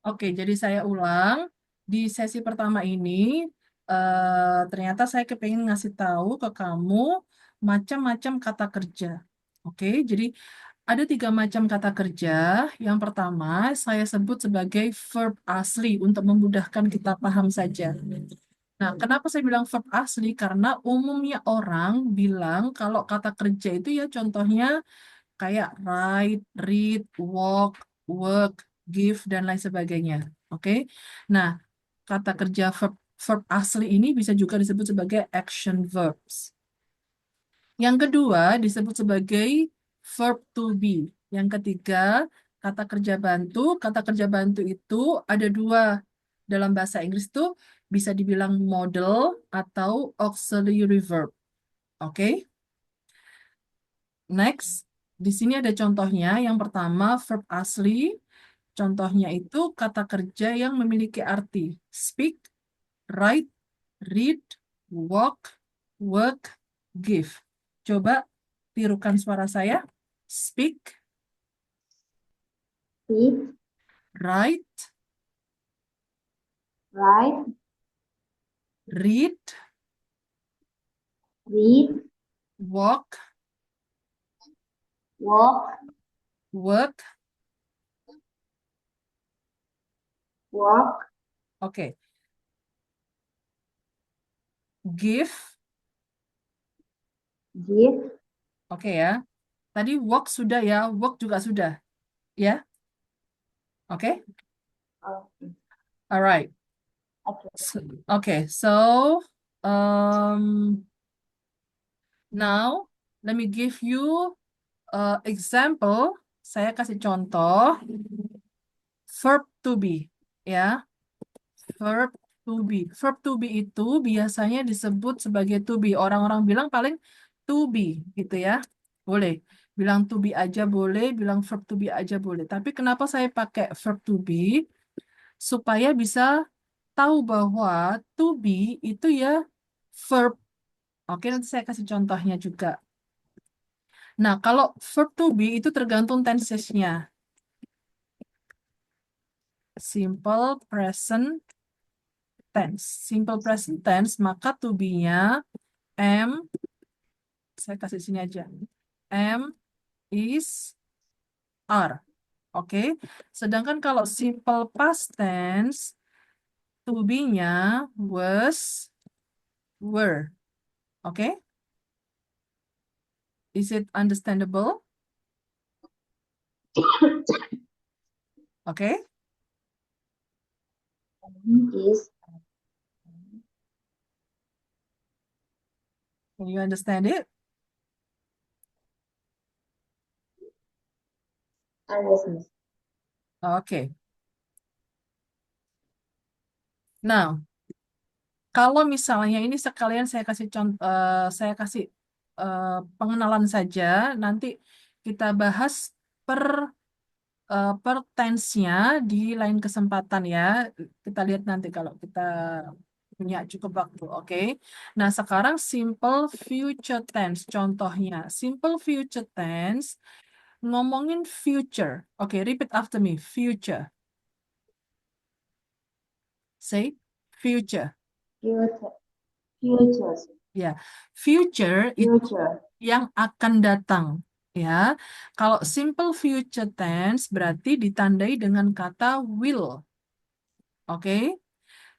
Oke, jadi saya ulang. Di sesi pertama ini, ternyata saya kepengen ngasih tahu ke kamu macam-macam kata kerja. Oke, jadi ada 3 macam kata kerja. Yang pertama, saya sebut sebagai verb asli untuk memudahkan kita paham saja. Nah, kenapa saya bilang verb asli? Karena umumnya orang bilang kalau kata kerja itu ya contohnya kayak write, read, walk, work, give, dan lain sebagainya. Oke. Nah, kata kerja verb asli ini bisa juga disebut sebagai action verbs. Yang kedua disebut sebagai verb to be. Yang ketiga, kata kerja bantu. Kata kerja bantu itu ada 2 dalam bahasa Inggris tuh bisa dibilang model atau auxiliary verb. Oke. Next, di sini ada contohnya. Yang pertama, verb asli. Contohnya itu kata kerja yang memiliki arti speak, write, read, walk, work, give. Coba tirukan suara saya. Speak, Speak, write, write, read, read, walk, walk, work. walk, Oke, give. give. Oke ya. Tadi walk sudah ya, work juga sudah. Ya, oke. Okay. Alright. Okay. Okay, so now let me give you example. Saya kasih contoh verb to be, ya. Verb to be. Verb to be itu biasanya disebut sebagai to be. Orang-orang bilang paling to be, gitu ya. Boleh. Bilang to be aja boleh, bilang verb to be aja boleh. Tapi kenapa saya pakai verb to be? Supaya bisa tahu bahwa to be itu ya verb. Oke, nanti saya kasih contohnya juga. Nah, kalau verb to be itu tergantung tensesnya. Simple present tense. Simple present tense, maka to be-nya am, saya kasih sini aja. Am, is, are. Oke. Sedangkan kalau simple past tense, to be-nya was, were. Oke. Is it understandable? Oke. Is Can you understand it? understand. Oke. Nah, kalau misalnya ini sekalian saya kasih contoh, saya kasih pengenalan saja. Nanti kita bahas per per tense-nya di lain kesempatan ya. Kita lihat nanti kalau kita punya cukup waktu, oke? Nah, sekarang simple future tense. Contohnya, simple future tense ngomongin future. Oke, repeat after me. Future. Say future. Future, futures, Ya, future itu future, yang akan datang. Ya, kalau simple future tense berarti ditandai dengan kata will. Oke,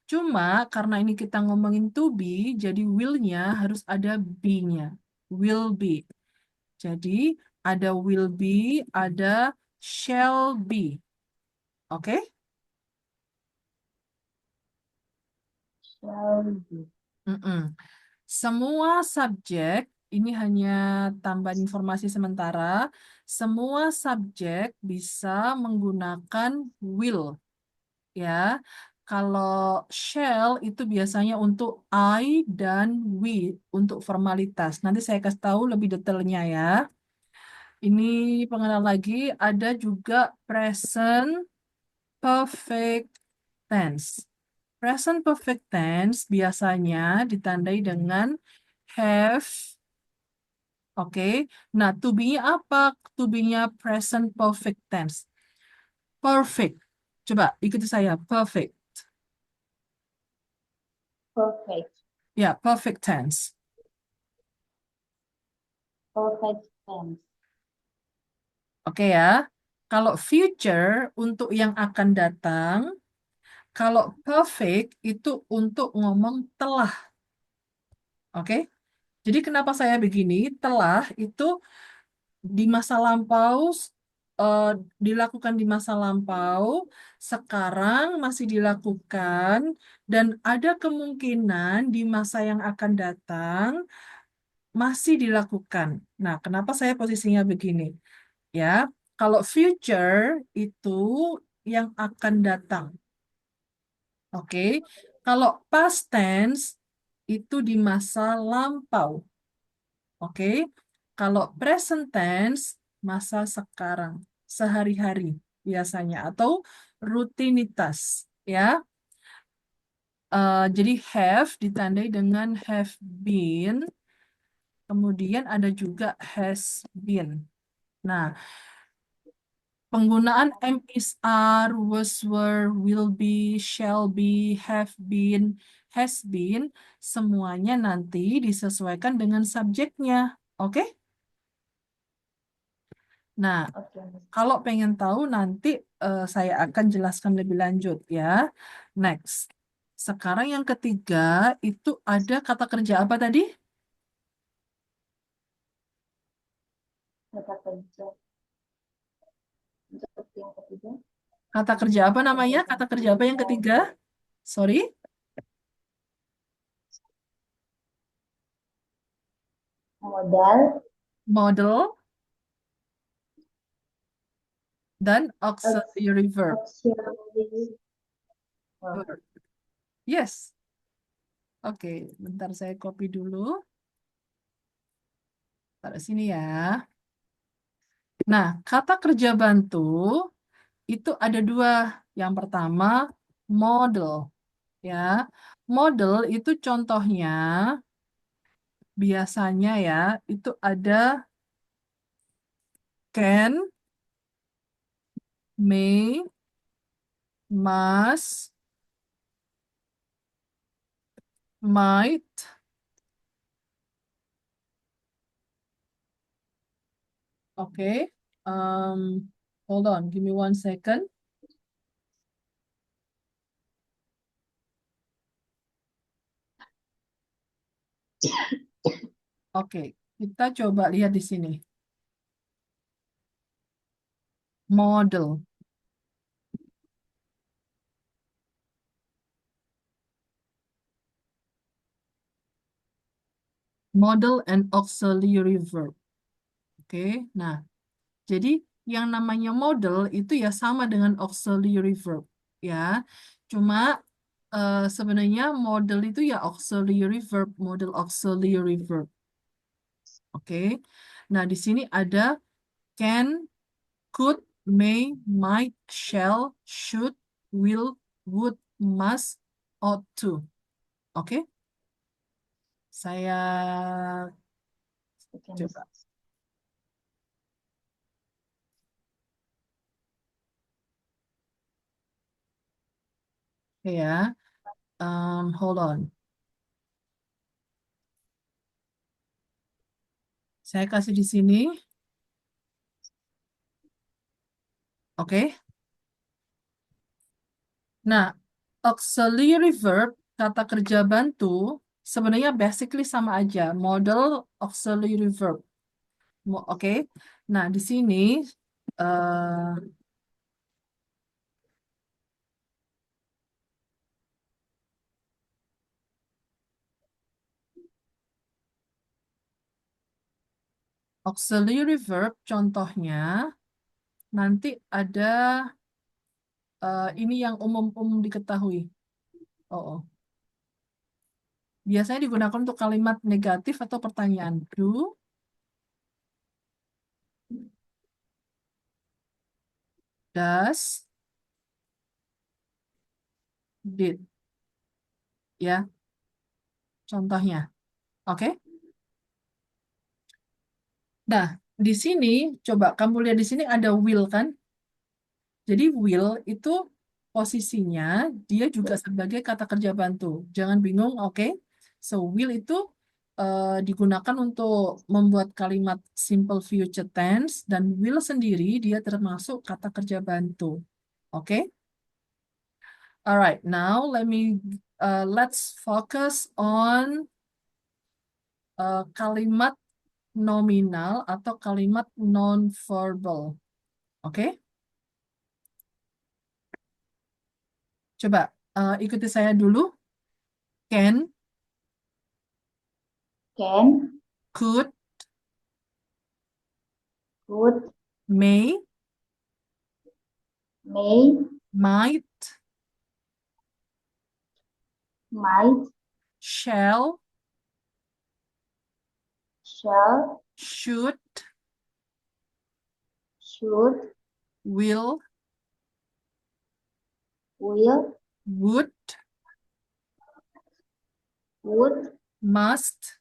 cuma karena ini kita ngomongin to be, jadi will-nya harus ada be-nya. Will be. Jadi ada will be, ada shall be. Oke? shall be. Mm-mm. Semua subjek, ini hanya tambahan informasi sementara, semua subjek bisa menggunakan will, ya. Kalau shall itu biasanya untuk I dan we, untuk formalitas. Nanti saya kasih tahu lebih detailnya ya. Ini pengenal lagi, ada juga present perfect tense. Present perfect tense biasanya ditandai dengan have. Oke. Nah, to be apa? To be-nya present perfect tense. Perfect. Coba ikuti saya. Perfect. Perfect. Ya, perfect tense. Perfect tense. Oke ya. Kalau future untuk yang akan datang, kalau perfect itu untuk ngomong telah. Oke. Jadi kenapa saya begini? Telah itu di masa lampau, eh, dilakukan di masa lampau, sekarang masih dilakukan, dan ada kemungkinan di masa yang akan datang masih dilakukan. Nah, kenapa saya posisinya begini? Ya, kalau future itu yang akan datang. Oke. Kalau past tense itu di masa lampau. Oke. Kalau present tense masa sekarang, sehari-hari biasanya atau rutinitas ya. Jadi have ditandai dengan have been, kemudian ada juga has been. Nah, penggunaan am, is, are, was, were, will be, shall be, have been, has been, semuanya nanti disesuaikan dengan subjeknya. Oke? Nah, Oke, Miss. kalau pengen tahu nanti saya akan jelaskan lebih lanjut ya. Next. Sekarang yang ketiga itu ada kata kerja apa tadi? Kata kerja. Untuk yang ketiga, Kata kerja kata apa kerja namanya? Kata ganti kerja apa yang ketiga? Sorry, modal, model dan aux- auxiliary verb. auxiliary verb. Verb. Yes. Oke, bentar saya copy dulu. Taruh sini ya. Nah, kata kerja bantu itu ada dua. Yang pertama, model. Ya, model itu contohnya biasanya ya, itu ada can, may, must, might. Oke. Hold on, give me 1 second. Oke, kita coba lihat di sini. Model. Model and auxiliary verb. Oke, nah, jadi yang namanya model itu ya sama dengan auxiliary verb. Ya, cuma sebenarnya model itu ya auxiliary verb, model auxiliary verb. Oke. Nah, di sini ada can, could, may, might, shall, should, will, would, must, ought to. Oke. Saya Oke, Miss. coba ya. Hold on. Saya kasih di sini. Oke. Nah, auxiliary verb, kata kerja bantu, sebenarnya basically sama aja. Model auxiliary verb. Oke. Nah, di sini eh, auxiliary verb contohnya nanti ada ini yang umum-umum diketahui. Oh, oh. Biasanya digunakan untuk kalimat negatif atau pertanyaan. Do, does, did. Ya, contohnya. Oke. Nah, di sini coba kamu lihat di sini ada will kan? Jadi will itu posisinya dia juga Ya. sebagai kata kerja bantu. Jangan bingung, oke? So, will itu digunakan untuk membuat kalimat simple future tense dan will sendiri dia termasuk kata kerja bantu. Oke? Alright, now let's focus on kalimat nominal atau kalimat non-verbal. Oke? Coba ikuti saya dulu. Can, Can, could, could, may, may, might, might, shall, shall, should, should, will, will, would, would, must,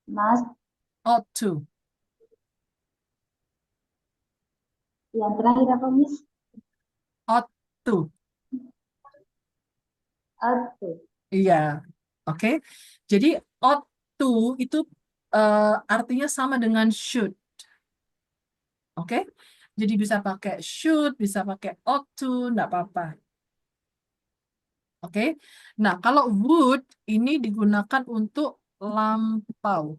must. ought to. Yang terakhir apa, Miss? Ought to. Ought to. Iya. Oke. Jadi ought to itu artinya sama dengan should. Oke. Jadi bisa pakai should, bisa pakai ought to, enggak apa-apa. Oke. Nah, kalau would ini digunakan untuk lampau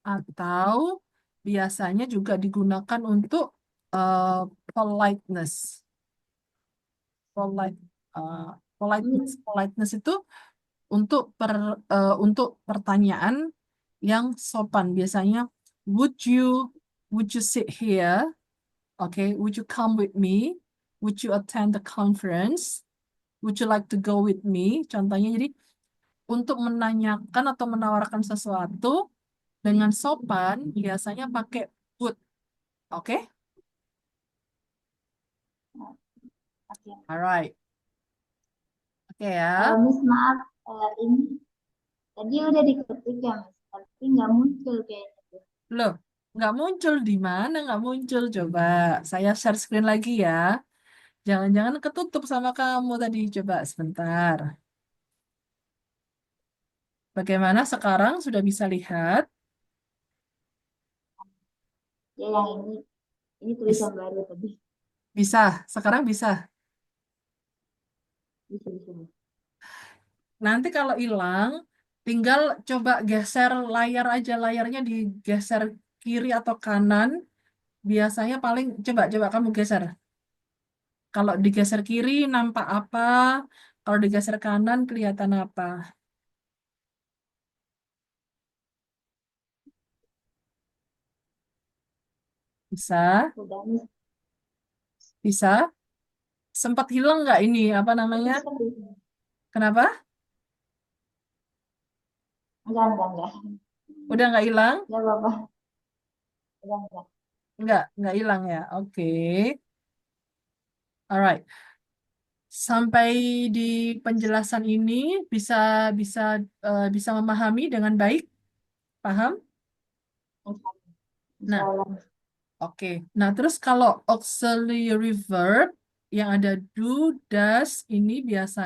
atau biasanya juga digunakan untuk eh, politeness. Polite, eh, politeness, Hmm. politeness itu untuk untuk pertanyaan yang sopan. Biasanya, would you would you sit here? Okay, would you come with me? Would you attend the conference? Would you like to go with me? Contohnya, jadi untuk menanyakan atau menawarkan sesuatu dengan sopan, biasanya pakai would. Oke? Oke. Alright. Oke ya. Miss, maaf. Ini tadi udah diketik ya, Miss. Tapi nggak muncul kayaknya tuh. Loh, nggak muncul di mana? Nggak muncul. Coba saya share screen lagi ya. Jangan-jangan ketutup sama kamu tadi. Coba sebentar. Bagaimana sekarang? Sudah bisa lihat? Ya, yang ini Bis- tulisan baru tadi. Bisa. Sekarang bisa. Bisa, bisa. Nanti kalau hilang, tinggal coba geser layar aja. Layarnya digeser kiri atau kanan. Biasanya paling, coba kamu geser. Kalau digeser kiri nampak apa? Kalau digeser kanan kelihatan apa? Bisa? Udah, Miss. Bisa? Sempat hilang nggak ini? Apa namanya? Bisa, bisa. Kenapa? Enggak. Udah nggak hilang? Enggak apa-apa. Enggak. Nggak hilang ya. Oke. Alright. Sampai di penjelasan ini bisa bisa bisa memahami dengan baik, paham? Insya Insya Nah, Allah. oke. Nah, terus kalau auxiliary verb yang ada do, does ini biasa